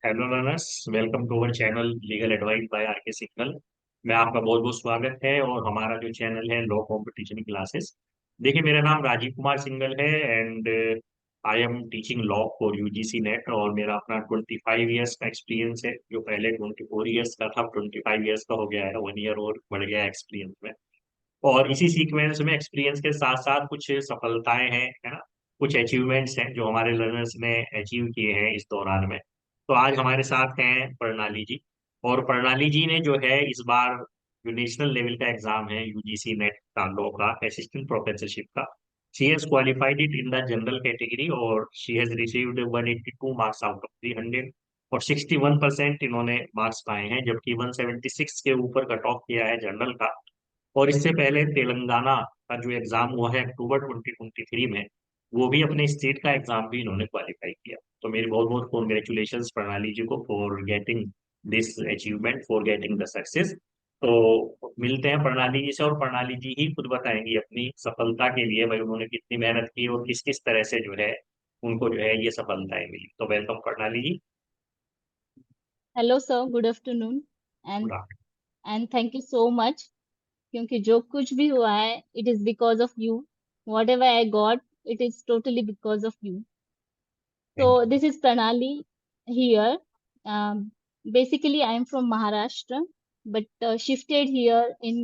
Hello learners, welcome to our channel legal advice by R K signal में आपका बहुत बहुत स्वागत है। और हमारा जो चैनल है लॉ कंपटीशन क्लासेस। देखिए, मेरा नाम राजीव कुमार सिंघल है and I am teaching law for UGC net. और मेरा अपना 25 ईयर्स का एक्सपीरियंस है, जो पहले 24 ईयर्स का था, 25 ईयर्स का हो गया है, 1 ईयर और बढ़ गया है एक्सपीरियंस में। और इसी सीक्वेंस में एक्सपीरियंस के साथ साथ कुछ सफलताएं हैं, है ना, कुछ अचीवमेंट्स हैं जो हमारे लर्नर्स ने अचीव किए हैं इस दौरान में। तो आज हमारे साथ हैं प्रणाली जी। और प्रणाली जी ने जो है इस बार जो नेशनल लेवल का एग्जाम है यूजीसी नेट का लॉ का असिस्टेंट प्रोफेसरशिप का, she has qualified it in the general category और she has received 182 marks out of 300। और 61% इन्होंने मार्क्स पाए हैं, जबकि 176 के ऊपर कट ऑफ किया है जनरल का। और इससे पहले तेलंगाना का जो एग्जाम हुआ है अक्टूबर 2023 में, वो भी अपने स्टेट का एग्जाम भी इन्होंने क्वालिफाई किया। तो मेरी बहुत बहुत कॉन्ग्रेचुलेशन प्रणाली जी को for getting this achievement, for getting the success. तो मिलते हैं प्रणाली जी से, और प्रणाली जी ही खुद बताएंगी अपनी सफलता के लिए भाई उन्होंने कितनी मेहनत की और किस किस तरह से जो है उनको जो है ये सफलताएं मिली। तो welcome Pranali ji. Hello sir, good afternoon. And good and thank you so much, क्योंकि जो कुछ भी हुआ है it is because of you. Whatever I got, it is totally because of you. So afternoon. this is Pranali here. Basically I am from Maharashtra, but shifted here in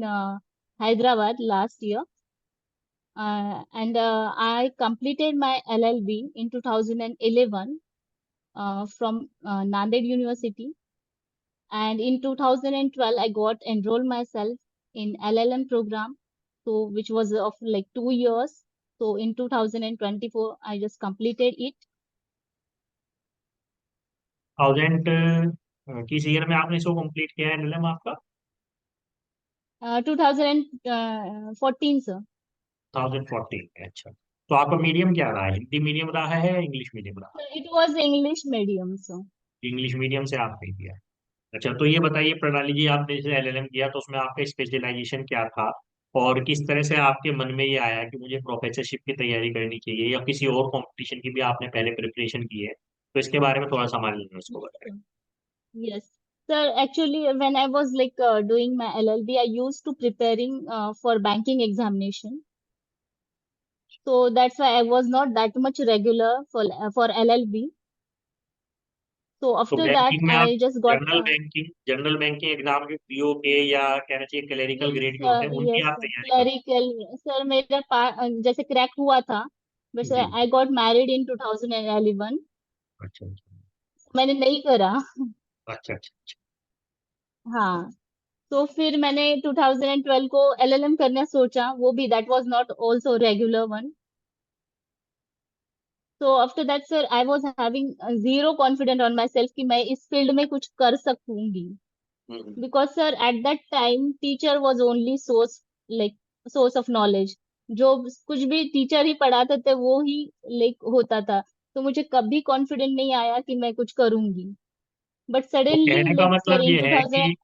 Hyderabad last year. And I completed my LLB in 2011 from Nanded University. And in 2012 I got enrolled myself in LLM program, so which was of like 2 years. So in 2024 I just completed it. 1000 किस year में आपने इसको complete किया है LLM आपका? 2014 sir. 2014 में, अच्छा। तो आपका मीडियम क्या रहा है, हिंदी मीडियम रहा है या इंग्लिश मीडियम रहा So it was English medium, so है? इंग्लिश मीडियम से आपने किया है। अच्छा, तो ये बताइए प्रणाली जी, आपने जैसे एलएलएम किया तो उसमें आपका स्पेशलाइजेशन क्या था? और किस तरह से आपके मन में ये आया कि मुझे प्रोफेसरशिप की तैयारी करनी चाहिए, या किसी और कंपटीशन की भी आपने पहले प्रिपरेशन की है? तो इसके बारे में थोड़ा सा हमारे लिसनर्स को yes बताएं। sir. Yes sir, actually when I was like doing my LLB I used to preparing for banking examination. So that's why I was not that much regular for LLB. So तो after that banking में आप I just got general banking exam जो PO के या कहना चाहिए clerical yes grade के होते हैं उनकी yes आप sir, तैयारी करो? clerical sir, मेरा जैसे क्रैक हुआ था, बस जी। I got married in 2011. अच्छा अच्छा। मैंने नहीं करा। अच्छा अच्छा। हाँ, तो फिर मैंने 2012 को LLM करना सोचा, वो भी that was not also regular one. So after that sir I was having zero confident on my self कि मैं इस फील्ड में कुछ कर सकूंगी। Hmm. Because sir at that time teacher was only source, like source of knowledge. जो कुछ भी टीचर ही पढ़ाते थे वो ही लाइक होता था। तो मुझे कभी कॉन्फिडेंट नहीं आया कि मैं कुछ करूंगी। बट तो सडनली कहने का लाइक सर मतलब इन ये है 2000। कि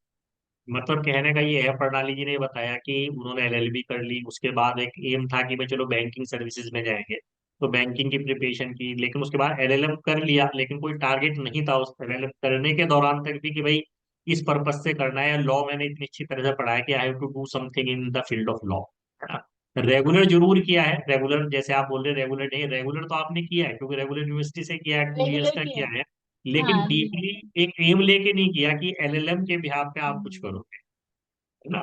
मतलब कहने का ये है, प्रणाली जी ने बताया कि उन्होंने एलएलबी कर ली, उसके बाद एक एम था कि भाई चलो बैंकिंग सर्विसेज में जाएंगे, तो बैंकिंग की प्रिपरेशन की, लेकिन उसके बाद एलएलएम कर लिया, लेकिन कोई टारगेट नहीं था उस एलएलएम करने के दौरान तक भी कि भाई इस पर्पज से करना है। लॉ मैंने इतनी अच्छी तरह से पढ़ा है कि I have to do something in the field of law, है ना। रेगुलर जरूर किया है, रेगुलर जैसे आप बोल रहे हैं रेगुलर नहीं, रेगुलर तो आपने किया है क्योंकि रेगुलर यूनिवर्सिटी से किया है, 2 ईयर्स रेगुलर का किया। किया है। लेकिन हाँ डीपली एक एम लेके नहीं किया कि एलएलएम के बिहाफ पे आप कुछ हाँ। करोगे, है ना।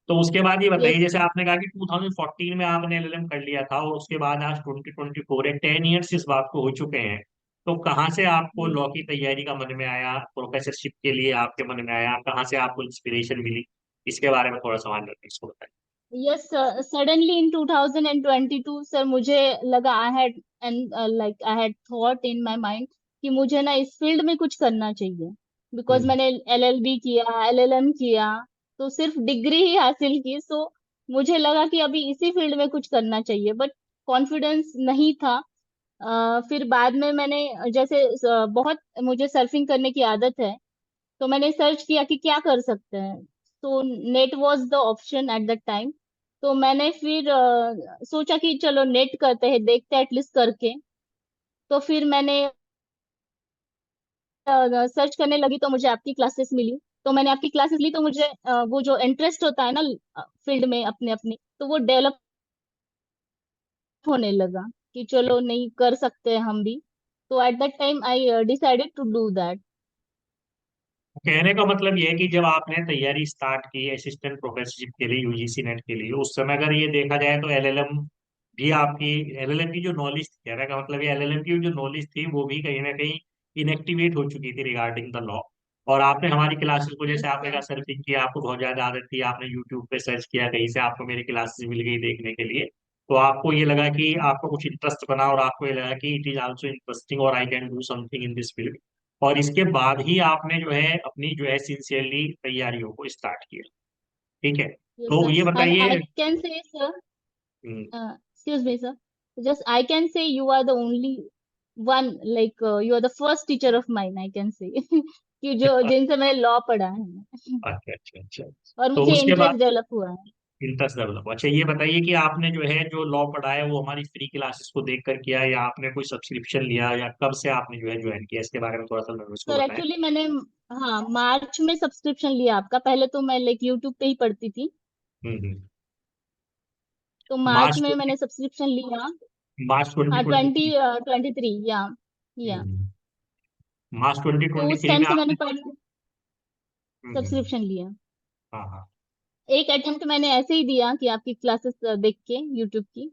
तो उसके बाद ये बताइए, यस जैसे सर। आपने कहा कि 2014 में आपने एलएलएम कर लिया था और उसके बाद आज 2024 है, 10 ईयर्स इस बात को हो चुके हैं। तो कहाँ से आपको लॉ की तैयारी का मन में आया, प्रोफेसरशिप के लिए आपके मन में आया, कहाँ से आपको इंस्पिरेशन मिली? इसके बारे में थोड़ा सवाल करते हैं, इसको बताएं। Yes sir, suddenly in 2022 sir मुझे लगा I had and like I had thought in my mind कि मुझे ना इस फील्ड में कुछ करना चाहिए। बिकॉज हम्म। मैंने LLB किया, LLM किया, तो सिर्फ डिग्री ही हासिल की। सो मुझे लगा कि अभी इसी फील्ड में कुछ करना चाहिए, बट कॉन्फिडेंस नहीं था। फिर बाद में मैंने जैसे बहुत मुझे सर्फिंग करने की आदत है, तो मैंने सर्च किया कि क्या कर सकते हैं। तो net was the option eight that time. तो मैंने फिर सोचा कि चलो नेट करते हैं, देखते हैं एटलीस्ट करके। तो फिर मैंने सर्च करने लगी तो मुझे आपकी क्लासेस मिली। तो मैंने आपकी क्लासेस ली तो मुझे वो जो इंटरेस्ट होता है ना फील्ड में अपने अपने, तो वो डेवलप होने लगा कि चलो नहीं कर सकते हैं हम भी। तो at that time I decided to do that. कहने का मतलब ये है कि जब आपने तैयारी स्टार्ट की असिस्टेंट प्रोफेसरशिप के लिए यूजीसी नेट के लिए, उस समय अगर ये देखा जाए तो एलएलएम भी आपकी, एलएलएम की जो नॉलेज थी, कहने का मतलब ये एलएलएम की जो नॉलेज थी वो भी कहीं ना कहीं इनएक्टिवेट हो चुकी थी रिगार्डिंग द लॉ। और आपने हमारी क्लासेस को, जैसे यस आपने कहा सर। सर्फिंग की, आपको बहुत ज्यादा आदत थी, आपने यूट्यूब पे सर्च किया, कहीं से आपको मेरी क्लासेस मिल गई देखने के लिए, तो आपको ये लगा कि आपको कुछ इंटरेस्ट बना और आपको ये लगा कि इट इज आल्सो इंटरेस्टिंग और I can do something in this field. और इसके बाद ही आपने जो है अपनी जो है सिंसियरली तैयारियों को स्टार्ट किया। ठीक है, यस तो सर। ये एंड आई बताइए। Can say sir, hmm, excuse me sir, just I can say you are the only one, like you are the first teacher of mine, I can say कि जो जिनसे मैंने law पढ़ा है अच्छा अच्छा अच्छा। और तो मुझे उसके बाद इंटरेस्ट डेवलप हुआ है। इंटरेस्ट डेवलप, अच्छा ये बताइए कि आपने जो है जो लॉ पढ़ा है वो हमारी फ्री क्लासेस को देख कर किया, या आपने कोई सब्सक्रिप्शन लिया, या कब से आपने जो है ज्वाइन किया, इसके बारे में थोड़ा सा मेरे को सर बताएं। एक्चुअली मैंने, हाँ, मार्च में सब्सक्रिप्शन लिया आपका। पहले तो मैं लाइक यूट्यूब पे ही पढ़ती थी, हम्म। तो मार्च मार्च में ट्वेंटी मैंने सब्सक्रिप्शन लिया। मार्च ट्वेंटी हाँ, ट्वेंटी ट्वेंटी थ्री 23, या मार्च ट्वेंटी तो ट्वेंटी उस थ्री टाइम में से मैंने आपने। पढ़ हम्म। सब्सक्रिप्शन लिया। हाँ हाँ। एक अटेम्प्ट मैंने ऐसे ही दिया कि आपकी क्लासेस देख के यूट्यूब की,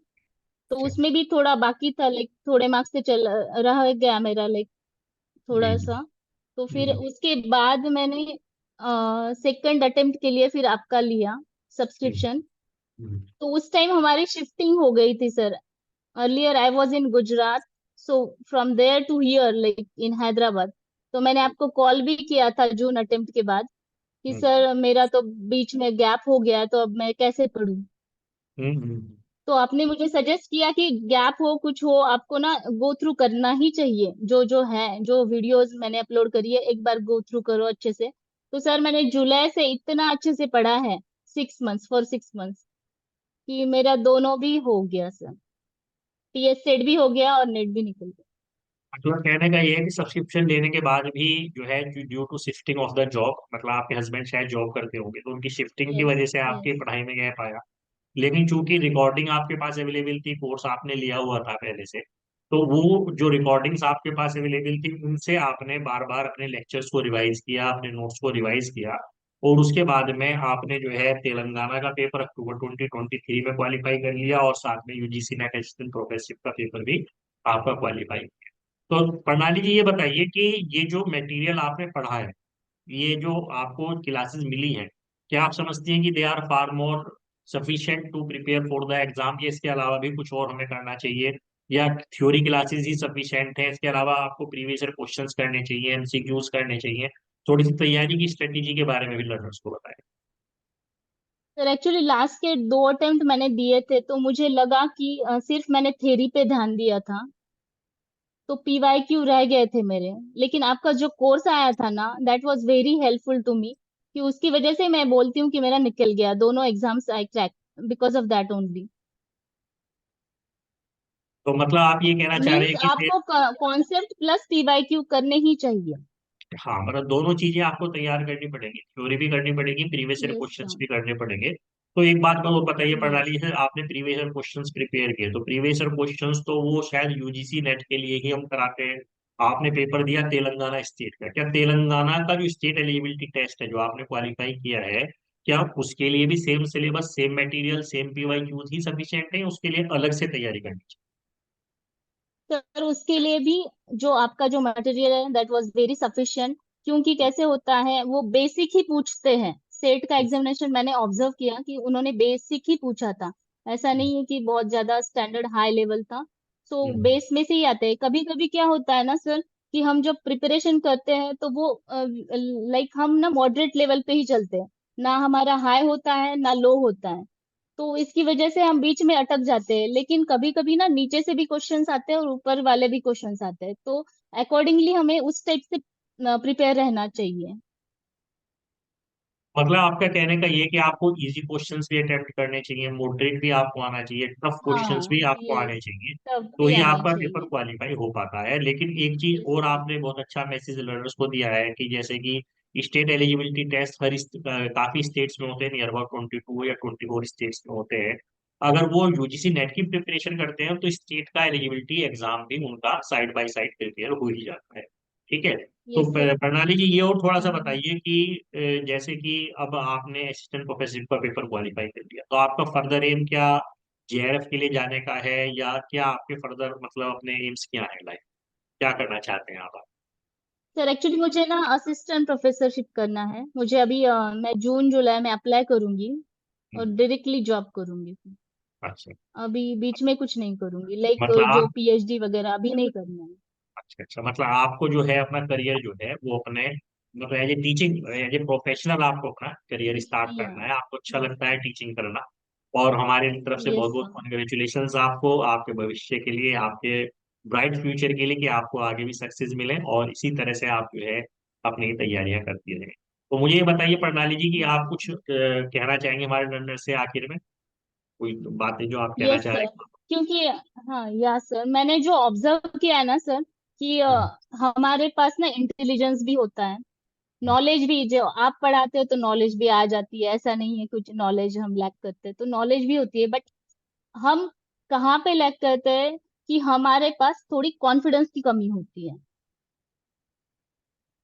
तो अच्छा। उसमें भी थोड़ा बाकी था, लाइक थोड़े मार्क्स से चल रह गया मेरा, लाइक जी थोड़ा जी। सा। तो फिर हम्म। उसके बाद मैंने सेकंड अटेम्प्ट के लिए फिर आपका लिया हम्म। सब्सक्रिप्शन। हम्म। तो उस टाइम हमारी शिफ्टिंग हो गई थी sir. Earlier I was in Gujarat, so from there to here like in Hyderabad. तो मैंने आपको कॉल भी किया था जून अटेम्प्ट के बाद कि हम्म। सर मेरा तो बीच में गैप हो गया है, तो अब मैं कैसे पढूं। हम्म। तो आपने मुझे सजेस्ट किया कि गैप हो कुछ हो, आपको ना गो थ्रू करना ही चाहिए, जो जो है, जो वीडियोस मैंने अपलोड करी है एक बार गो थ्रू करो अच्छे से। तो सर मैंने जुलाई से इतना अच्छे से पढ़ा है, 6 मंथ्स, फॉर 6 मंथ्स, कि मेरा दोनों भी हो गया सर। टीएस सेट भी हो गया और नेट भी निकल गया। मतलब कहने का ये है कि सब्सक्रिप्शन लेने के बाद भी जो है, due to shifting of the job, मतलब आपके हस्बैंड शायद जॉब करते होंगे तो उनकी शिफ्टिंग की यस, वजह से आपकी यस, पढ़ाई में गैप आया। लेकिन चूंकि रिकॉर्डिंग आपके पास अवेलेबल थी, कोर्स आपने लिया हुआ था पहले से, तो वो जो रिकॉर्डिंग्स आपके पास अवेलेबल थी उनसे आपने बार बार अपने लेक्चर्स को रिवाइज किया, अपने नोट्स को रिवाइज किया। और उसके बाद में आपने जो है तेलंगाना का पेपर अक्टूबर 2023 में क्वालिफाई कर लिया, और साथ में यूजीसी नेट असिस्टेंट प्रोफेसरशिप का पेपर भी आपका क्वालिफाई। तो प्रणाली जी ये बताइए कि ये जो मटेरियल आपने पढ़ा है, ये जो आपको क्लासेस मिली हैं, क्या आप समझती हैं कि they are far more sufficient to prepare for the exam, या इसके अलावा भी कुछ और हमें करना चाहिए, या थ्योरी क्लासेस ही सफिशिएंट है, इसके अलावा आपको प्रीवियस ईयर क्वेश्चंस करने चाहिए, एमसीक्यूज करने चाहिए? थोड़ी सी तैयारी की स्ट्रेटेजी के बारे में भी लर्नर्स को बताएं। सर एक्चुअली लास्ट के 2 अटेम्प्ट मैंने दिए थे, तो मुझे लगा कि सिर्फ मैंने थ्योरी पे ध्यान दिया था, तो पीवाईक्यू रह गए थे मेरे। लेकिन आपका जो कोर्स आया था ना, that was very helpful to me, कि उसकी वजह से मैं बोलती हूँ कि मेरा निकल गया दोनों exams, I crack because of that only. तो मतलब आप ये कहना चाह रहे मीन्स हैं कि आपको कॉन्सेप्ट प्लस पीवाईक्यू करने ही चाहिए। हाँ, मतलब दोनों चीजें आपको तैयार करनी पड़ेगी, थ्योरी भी करनी पड़ेगी, previous year yes questions sir. भी करने पड़ेंगे। तो एक बात मैं और बताइए यस। प्रणाली है, आपने प्रीवियस ईयर क्वेश्चंस प्रिपेयर किए, तो प्रीवियस ईयर क्वेश्चंस तो वो शायद यूजीसी नेट के लिए ही हम कराते हैं। आपने पेपर दिया तेलंगाना स्टेट का, क्या तेलंगाना का जो स्टेट एलिजिबिलिटी टेस्ट है जो आपने क्वालिफाई किया है, क्या उसके लिए भी same syllabus, same material, same P Y Qs ही सफिशिएंट है, उसके लिए अलग से तैयारी करनी चाहिए? सर उसके लिए भी जो आपका जो मटेरियल है दैट वाज वेरी सफिशिएंट, क्योंकि कैसे होता है वो बेसिक ही पूछते हैं। सेट का एग्जामिनेशन मैंने ऑब्जर्व किया कि उन्होंने बेसिक ही पूछा था, ऐसा नहीं है कि बहुत ज्यादा स्टैंडर्ड हाई लेवल था। सो हम्म। बेस में से ही आते हैं। कभी कभी क्या होता है ना सर, कि हम जब प्रिपरेशन करते हैं तो वो लाइक हम ना मॉडरेट लेवल पे ही चलते हैं, ना हमारा हाई होता है ना लो होता है। तो इसकी वजह से हम बीच में अटक जाते हैं। लेकिन कभी कभी ना नीचे से भी क्वेश्चंस आते हैं और ऊपर वाले भी क्वेश्चंस आते हैं, तो अकॉर्डिंगली हमें उस टाइप से प्रिपेयर रहना चाहिए। मतलब आपका कहने का ये कि आपको इजी क्वेश्चंस भी अटेम्प्ट करने चाहिए, मॉडरेट भी आपको आना चाहिए, टफ क्वेश्चंस हाँ, भी आपको यस, आने चाहिए, तब तो भी ही आने आपका पेपर चाहिए। क्वालिफाई हो पाता है। लेकिन एक चीज यस और सर। आपने बहुत अच्छा मैसेज लर्नर्स को दिया है कि जैसे कि स्टेट एलिजिबिलिटी टेस्ट काफी स्टेट्स में होते हैं, नियर अबाउट 22 या 24 स्टेट्स में होते हैं। अगर वो यूजीसी नेट की प्रिपरेशन करते हैं तो स्टेट का एलिजिबिलिटी एग्जाम भी उनका साइड बाय साइड प्रिपेयर हो ही जाता है। ठीक है। तो यस सर। प्रणाली जी ये और थोड़ा सा हाँ बताइए कि जैसे कि अब आपने असिस्टेंट प्रोफेसर का पेपर क्वालिफाई कर लिया, तो आपका फर्दर एम क्या जेआरएफ के लिए जाने का है, या क्या आपके फर्दर मतलब अपने एम्स क्या है लाइफ, क्या करना चाहते हैं आप? सर, एक्चुअली मुझे ना असिस्टेंट प्रोफेसरशिप करना है। मुझे अभी मैं जून जुलाई में अप्लाई करूंगी और हम्म, डायरेक्टली जॉब करूंगी। अच्छा। अभी बीच में कुछ नहीं करूंगी, लाइक मतलब जो आप, पीएचडी वगैरह अभी नहीं करना है। अच्छा अच्छा, मतलब आपको जो है अपना करियर जो है वो अपने मतलब as a teaching, as a professional आपको अपना करियर स्टार्ट या करना है, आपको अच्छा लगता है टीचिंग करना। और हमारे तरफ से बहुत यस बहुत सर। कॉन्ग्रेचुलेशंस आपको, आपके भविष्य के लिए, आपके ब्राइट फ्यूचर के लिए, कि आपको आगे भी सक्सेस मिले और इसी तरह से आप जो है अपनी तैयारियां करती रहें। तो मुझे ये बताइए प्रणाली जी कि आप कुछ कहना चाहेंगे हमारे लर्नर से आखिर में, कोई बातें जो आप कहना यस चाह सर, रहे क्योंकि हाँ या सर, मैंने जो ऑब्जर्व किया है ना सर, कि हैं? हमारे पास ना इंटेलिजेंस भी होता है, नॉलेज भी। जो आप पढ़ाते हो तो नॉलेज भी आ जाती है, ऐसा नहीं है कुछ नॉलेज हम लैक करते हैं, तो नॉलेज भी होती है। बट हम कहाँ पे लैक करते हैं कि हमारे पास थोड़ी कॉन्फिडेंस की कमी होती है।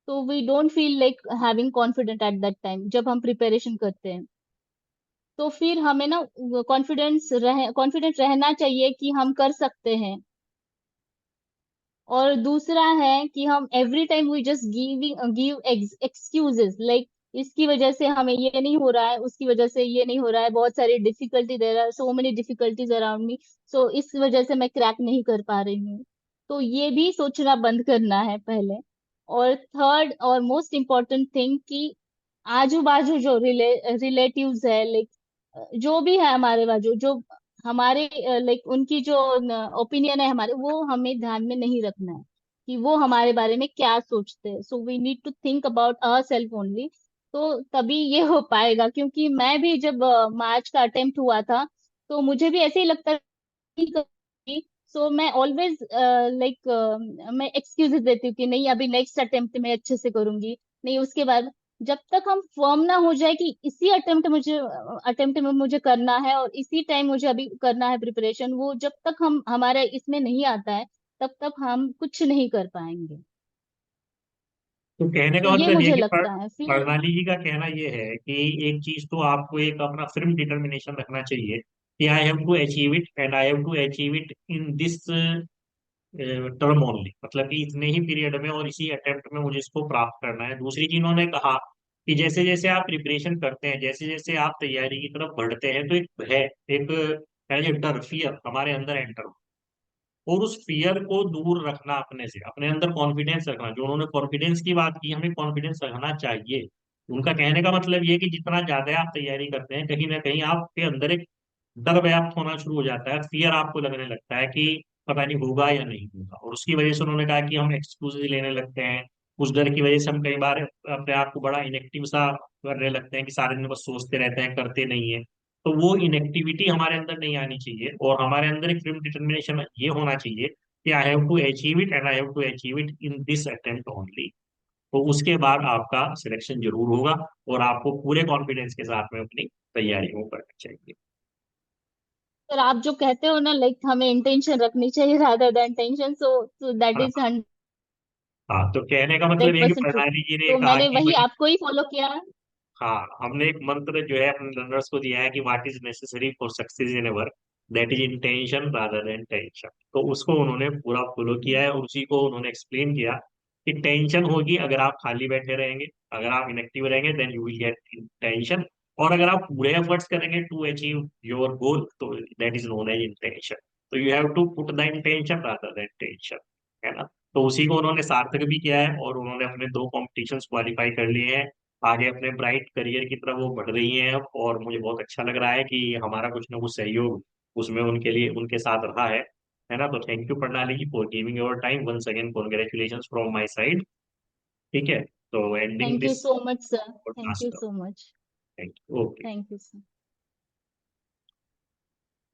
तो we don't feel like having confident at that time जब हम प्रिपरेशन करते हैं। तो फिर हमें ना कॉन्फिडेंट रहना चाहिए कि हम कर सकते हैं। और दूसरा है कि हम every time we just give excuses, like इसकी वजह से हमें ये नहीं हो रहा है, उसकी वजह से ये नहीं हो रहा है, बहुत सारी difficulty, there are so many difficulties around me, so इस वजह से मैं क्रैक नहीं कर पा रही हूँ। तो ये भी सोचना बंद करना है पहले। और थर्ड और मोस्ट इम्पोर्टेंट थिंग कि आजू बाजू जो रिलेटिव्स है, लाइक जो भी है हमारे बाजू, जो हमारे लाइक उनकी जो ओपिनियन है हमारे, वो हमें ध्यान में नहीं रखना है कि वो हमारे बारे में क्या सोचते हैं। So we need to think about our self only. तो तभी ये हो पाएगा, क्योंकि मैं भी जब मार्च का अटेम्प्ट हुआ था, तो मुझे भी ऐसे ही लगता करूंगी। सो मैं ऑलवेज लाइक मैं एक्सक्यूजेस देती हूँ कि नहीं, अभी नेक्स्ट अटेम्प्ट में अच्छे से करूंगी। नहीं, उसके बाद जब तक हम फर्म ना हो जाए कि इसी अटेम्प्ट में मुझे करना है और इसी टाइम मुझे अभी करना है प्रिपरेशन, वो जब तक हम हमारे इसमें नहीं आता है, तब तक हम कुछ नहीं कर पाएंगे। तो कहने तो का ये मतलब ये है मुझे कि लगता है फिर। प्रणाली जी का कहना ये है कि एक चीज तो आपको एक अपना फिर्म डिटर्मिनेशन रखना चाहिए कि I have to achieve it, and I have to achieve it in this term only, मतलब कि इतने ही पीरियड में और इसी अटेम्प्ट में मुझे इसको प्राप्त करना है। दूसरी चीज उन्होंने कहा कि जैसे जैसे आप प्रिपरेशन करते हैं, जैसे जैसे आप तैयारी की तरफ बढ़ते हैं, तो एक भय, एक डर, फियर हमारे अंदर एंटर, और उस फियर को दूर रखना अपने से, अपने अंदर कॉन्फिडेंस रखना। जो उन्होंने कॉन्फिडेंस की बात की, हमें कॉन्फिडेंस रखना चाहिए। उनका कहने का मतलब ये है कि जितना ज्यादा आप तैयारी करते हैं, कहीं ना कहीं आपके अंदर एक डर व्याप्त होना शुरू हो जाता है, फियर आपको लगने लगता है कि पता नहीं होगा या नहीं होगा, और उसकी वजह से उन्होंने कहा कि हम एक्सक्यूज लेने लगते हैं। उस डर की वजह से हम कई बार अपने आप को बड़ा इनेक्टिव सा करने लगते हैं कि सारे दिन बस सोचते रहते हैं, करते नहीं है। तो वो इनेक्टिविटी हमारे अंदर नहीं आनी चाहिए, और हमारे अंदर एक फिल्म डिटर्मिनेशन ये होना चाहिए कि I have to achieve it, and I have to achieve it in this attempt only. तो उसके बाद आपका सिलेक्शन जरूर होगा, और आपको पूरे कॉन्फिडेंस के साथ में अपनी तैयारियों करनी चाहिए। सर, आप जो कहते हो ना, लाइक हमें इंटेंशन रखनी चाहिए rather than tension, so that हाँ इज हाँ, तो कहने का मतलब हंड्रेड ये है कि परसेंट ट्रू। प्रणाली जी ने तो कहा मैंने कि वही भाई, आपको ही फॉलो किया। हाँ, हमने एक मंत्र जो है अपने लर्नर्स को दिया है कि what is necessary for success in ever, that is intention rather than tension. तो उसको उन्होंने पूरा फॉलो किया है, और उसी को उन्होंने एक्सप्लेन किया कि टेंशन होगी अगर आप खाली बैठे रहेंगे, अगर आप इनएक्टिव रहेंगे, then you will get tension. और अगर आप पूरे एफर्ट्स करेंगे टू अचीव योर गोल, तो that is known as intention. तो you have to put the intention rather than tension, है ना। तो उसी को उन्होंने सार्थक भी किया है, और उन्होंने अपने 2 कॉम्पिटिशन्स क्वालिफाई कर लिए हैं। आगे अपने ब्राइट करियर की तरफ वो बढ़ रही हैं अब, और मुझे बहुत अच्छा लग रहा है कि हमारा कुछ ना कुछ सहयोग उसमें उनके लिए उनके साथ रहा है ना। तो thank you Pranali ji for giving your time once again, congratulation from my side. ठीक है, तो ending thank you this so much sir, thank you podcast. So much. Thank you. Okay. Thank you, sir.